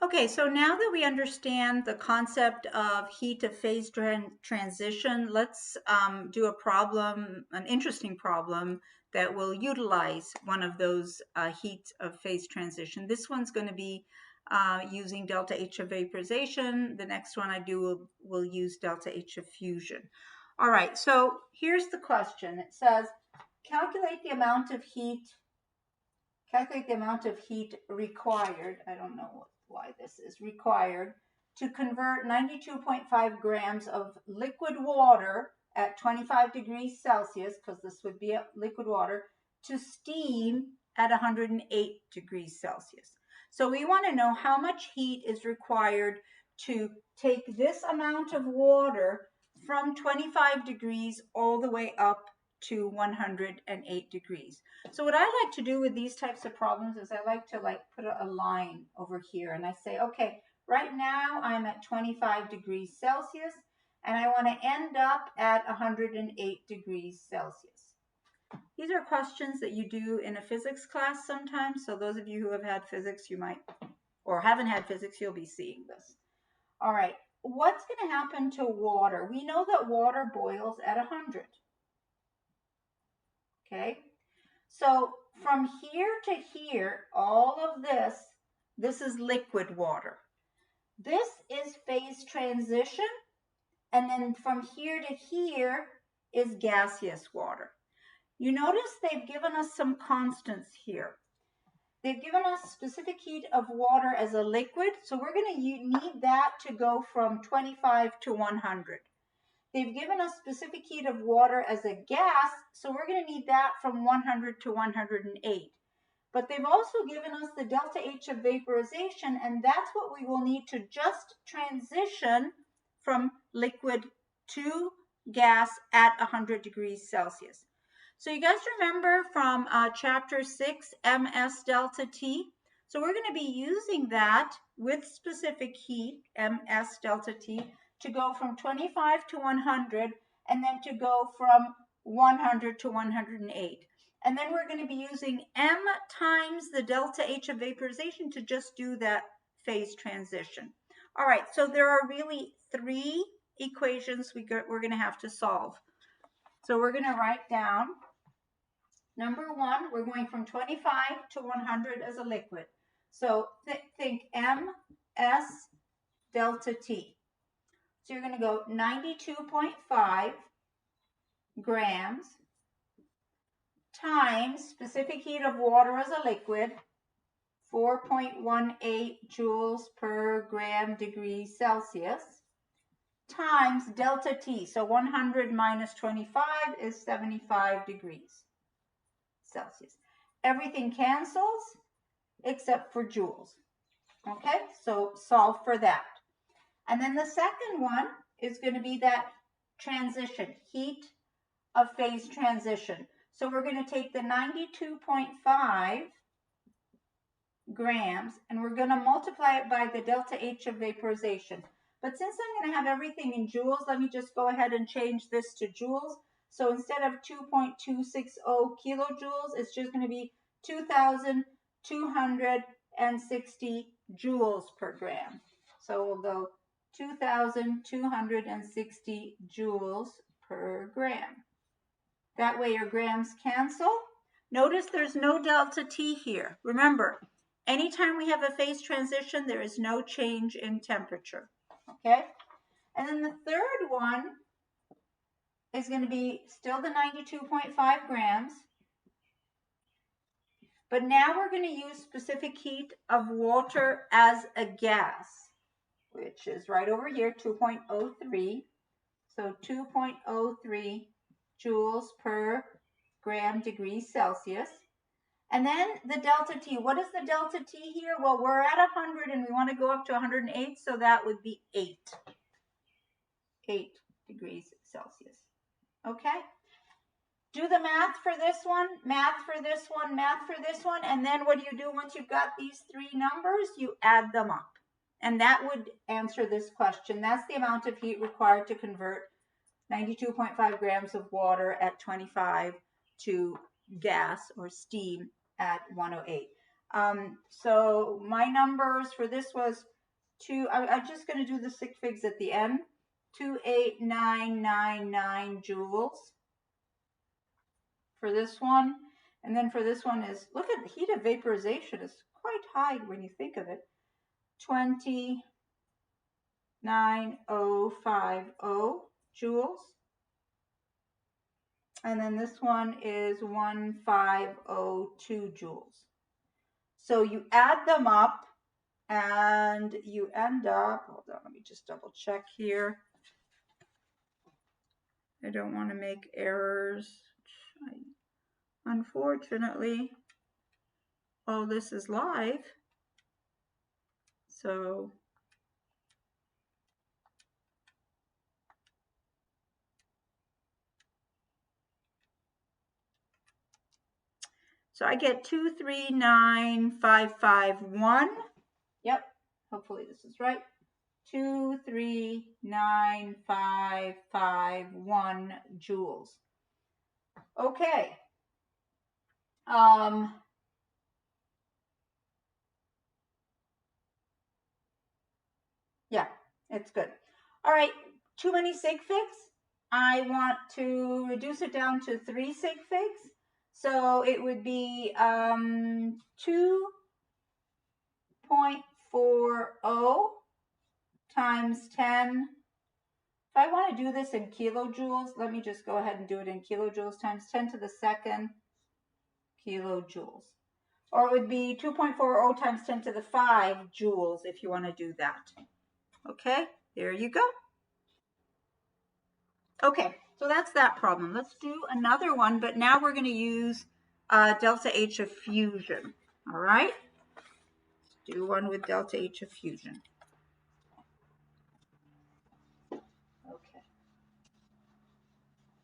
Okay, so now that we understand the concept of heat to phase transition, let's do a problem, an interesting problem that will utilize one of those heat of phase transition. This one's going to be using delta H of vaporization. The next one I do will use delta H of fusion. All right, so here's the question. It says, calculate the amount of heat required. I don't know why this is required to convert 92.5 grams of liquid water at 25 degrees Celsius, because this would be a liquid water, to steam at 108 degrees Celsius. So we want to know how much heat is required to take this amount of water from 25 degrees all the way up to 108 degrees. So what I like to do with these types of problems is I like to put a line over here and I say, okay, right now I'm at 25 degrees Celsius and I want to end up at 108 degrees Celsius. These are questions that you do in a physics class sometimes. So those of you who have had physics, you might, or haven't had physics, you'll be seeing this. All right, what's going to happen to water? We know that water boils at 100. Okay, so from here to here, all of this is liquid water. This is phase transition, and then from here to here is gaseous water. You notice they've given us some constants here. They've given us specific heat of water as a liquid, so we're going to need that to go from 25 to 100. They've given us specific heat of water as a gas, so we're going to need that from 100 to 108. But they've also given us the delta H of vaporization, and that's what we will need to just transition from liquid to gas at 100 degrees Celsius. So you guys remember from chapter 6, ms delta T? So we're going to be using that with specific heat, ms delta T, to go from 25 to 100 and then to go from 100 to 108. And then we're going to be using m times the delta H of vaporization to just do that phase transition. All right, so there are really three equations we're going to have to solve. So we're going to write down, number one, we're going from 25 to 100 as a liquid. So think ms delta T. So you're going to go 92.5 grams times specific heat of water as a liquid, 4.18 joules per gram degree Celsius, times delta T. So 100 minus 25 is 75 degrees Celsius. Everything cancels except for joules. Okay, so solve for that. And then the second one is going to be that transition, heat of phase transition. So we're going to take the 92.5 grams and we're going to multiply it by the delta H of vaporization. But since I'm going to have everything in joules, let me just go ahead and change this to joules. So instead of 2.260 kilojoules, it's just going to be 2,260 joules per gram. So we'll go 2,260 joules per gram. That way your grams cancel. Notice there's no delta T here. Remember, anytime we have a phase transition, there is no change in temperature. Okay? And then the third one is going to be still the 92.5 grams. But now we're going to use specific heat of water as a gas, which is right over here, 2.03. So 2.03 joules per gram degree Celsius. And then the delta T. What is the delta T here? Well, we're at 100 and we want to go up to 108, so that would be 8 degrees Celsius. Okay? Do the math for this one, math for this one, math for this one, and then what do you do once you've got these three numbers? You add them up. And that would answer this question. That's the amount of heat required to convert 92.5 grams of water at 25 to gas or steam at 108. So my numbers for this was I'm just going to do the sig figs at the end. 28999 joules for this one. And then for this one is, look at the heat of vaporization is quite high when you think of it. 29050 joules. And then this one is 1502 joules. So you add them up and you end up, hold on, let me just double check here. I don't want to make errors. Unfortunately, all this is live. So I get 239551. Yep, hopefully this is right. 239551 joules. Okay. Yeah, it's good. All right, too many sig figs. I want to reduce it down to 3 sig figs. So it would be 2.40 times 10. If I want to do this in kilojoules, let me just go ahead and do it in kilojoules times 10 to the second kilojoules. Or it would be 2.40 times 10 to the 5 joules if you want to do that. Okay, there you go. Okay, so that's that problem. Let's do another one, but now we're going to use delta H of fusion. All right, let's do one with delta H of fusion. Okay,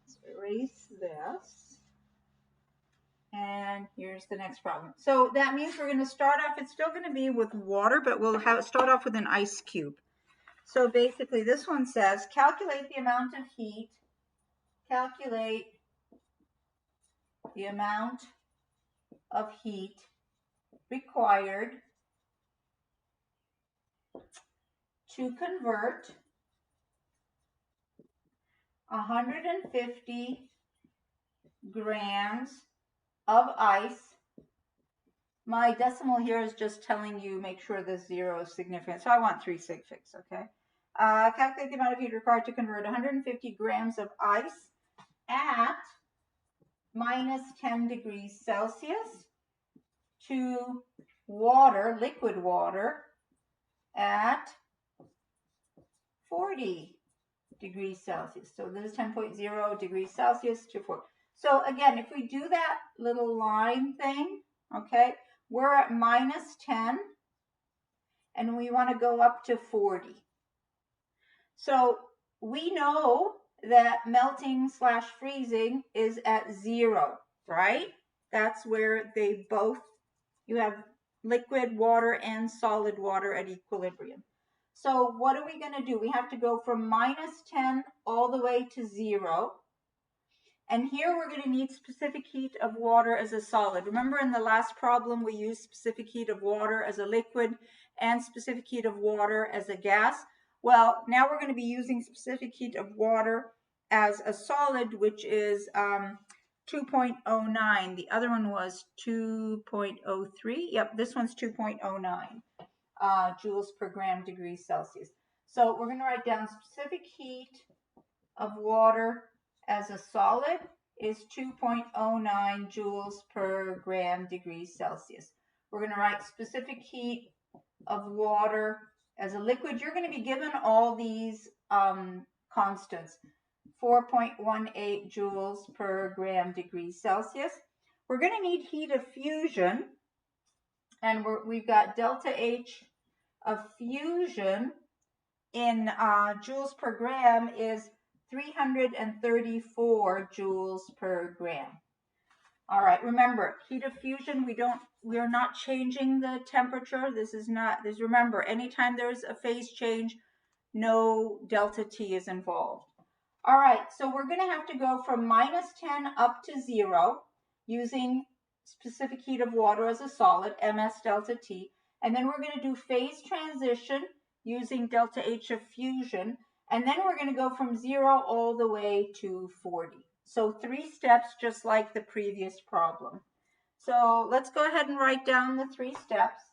let's erase this. And here's the next problem. So that means we're going to start off, it's still going to be with water, but we'll have it start off with an ice cube. So basically this one says, calculate the amount of heat, required to convert 150 grams of ice. My decimal here is just telling you, make sure the 0 is significant. So I want 3 sig figs, okay? Calculate the amount of heat required to convert 150 grams of ice at minus 10 degrees Celsius to water, liquid water, at 40 degrees Celsius. So this is 10.0 degrees Celsius to 40. So again, if we do that little line thing, okay, we're at minus 10 and we want to go up to 40. So we know that melting / freezing is at 0, right? That's where they both, you have liquid water and solid water at equilibrium. So what are we going to do? We have to go from minus 10 all the way to 0. And here we're going to need specific heat of water as a solid. Remember in the last problem we used specific heat of water as a liquid and specific heat of water as a gas. Well, now we're going to be using specific heat of water as a solid, which is 2.09. The other one was 2.03. Yep, this one's 2.09 joules per gram degrees Celsius. So we're going to write down specific heat of water as a solid is 2.09 joules per gram degrees Celsius. We're going to write specific heat of water as a liquid. You're going to be given all these constants. 4.18 joules per gram degrees Celsius. We're going to need heat of fusion, and we've got delta H of fusion in joules per gram is 334 joules per gram. All right, remember, heat of fusion, we are not changing the temperature. Remember, anytime there's a phase change, no delta T is involved. All right, so we're going to have to go from minus 10 up to 0 using specific heat of water as a solid, ms delta T. And then we're going to do phase transition using delta H of fusion. And then we're going to go from 0 all the way to 40. So 3 steps, just like the previous problem. So let's go ahead and write down the 3 steps.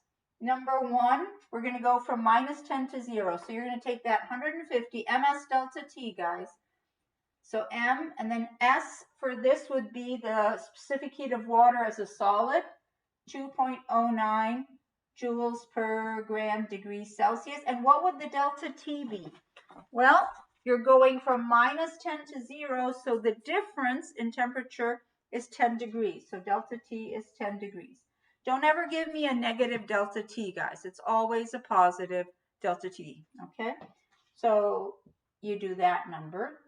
Number 1, we're going to go from minus 10 to 0. So you're going to take that 150 ms delta T, guys. So M, and then S for this would be the specific heat of water as a solid, 2.09 joules per gram degrees Celsius. And what would the delta T be? Well, you're going from minus 10 to 0, so the difference in temperature is 10 degrees. So delta T is 10 degrees. Don't ever give me a negative delta T, guys. It's always a positive delta T, okay? So you do that number.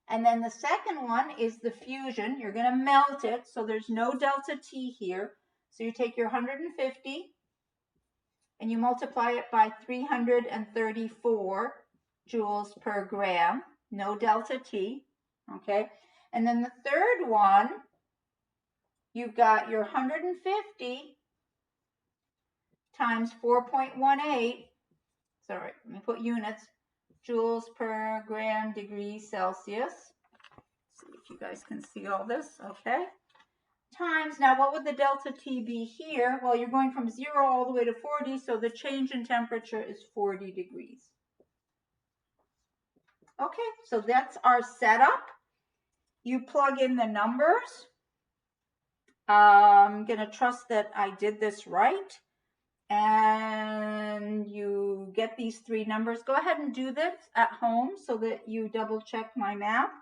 And then the second one is the fusion. You're going to melt it, so there's no delta T here. So you take your 150 and you multiply it by 334 joules per gram, no delta T, okay? And then the third one, you've got your 150 times 4.18, sorry, let me put units, joules per gram degrees Celsius. See if you guys can see all this, okay? Times, now what would the delta T be here? Well, you're going from 0 all the way to 40, so the change in temperature is 40 degrees. Okay, so that's our setup. You plug in the numbers. I'm going to trust that I did this right. And you get these 3 numbers. Go ahead and do this at home so that you double check my math.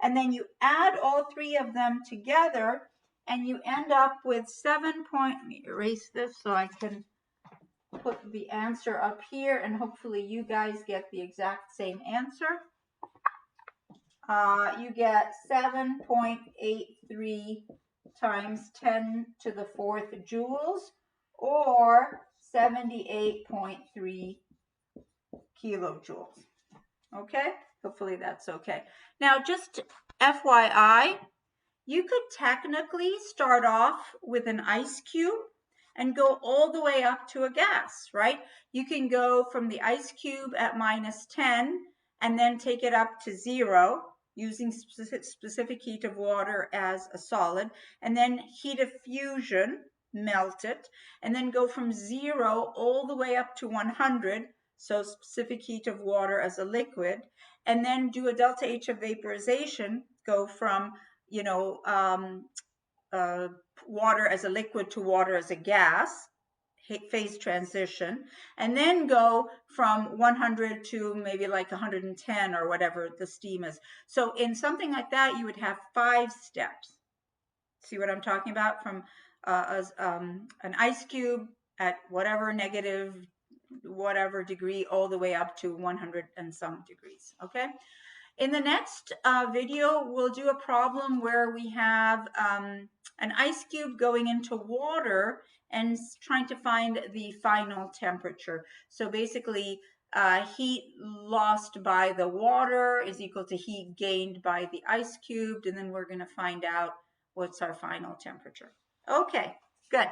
And then you add all 3 of them together and you end up with 7 point, let me erase this so I can put the answer up here and hopefully you guys get the exact same answer. You get 7.83 times 10 to the 4th joules, or 78.3 kilojoules. Okay, hopefully that's okay. Now, just FYI, you could technically start off with an ice cube and go all the way up to a gas, right? You can go from the ice cube at minus 10 and then take it up to 0 using specific heat of water as a solid, and then heat of fusion, melt it, and then go from 0 all the way up to 100, so specific heat of water as a liquid, and then do a delta H of vaporization, go from, you know, water as a liquid to water as a gas, phase transition, and then go from 100 to maybe like 110 or whatever the steam is. So in something like that, you would have 5 steps. See what I'm talking about? From an ice cube at whatever negative, whatever degree, all the way up to 100 and some degrees, okay? In the next video, we'll do a problem where we have an ice cube going into water and trying to find the final temperature. So basically, heat lost by the water is equal to heat gained by the ice cube, and then we're going to find out what's our final temperature. Okay, good.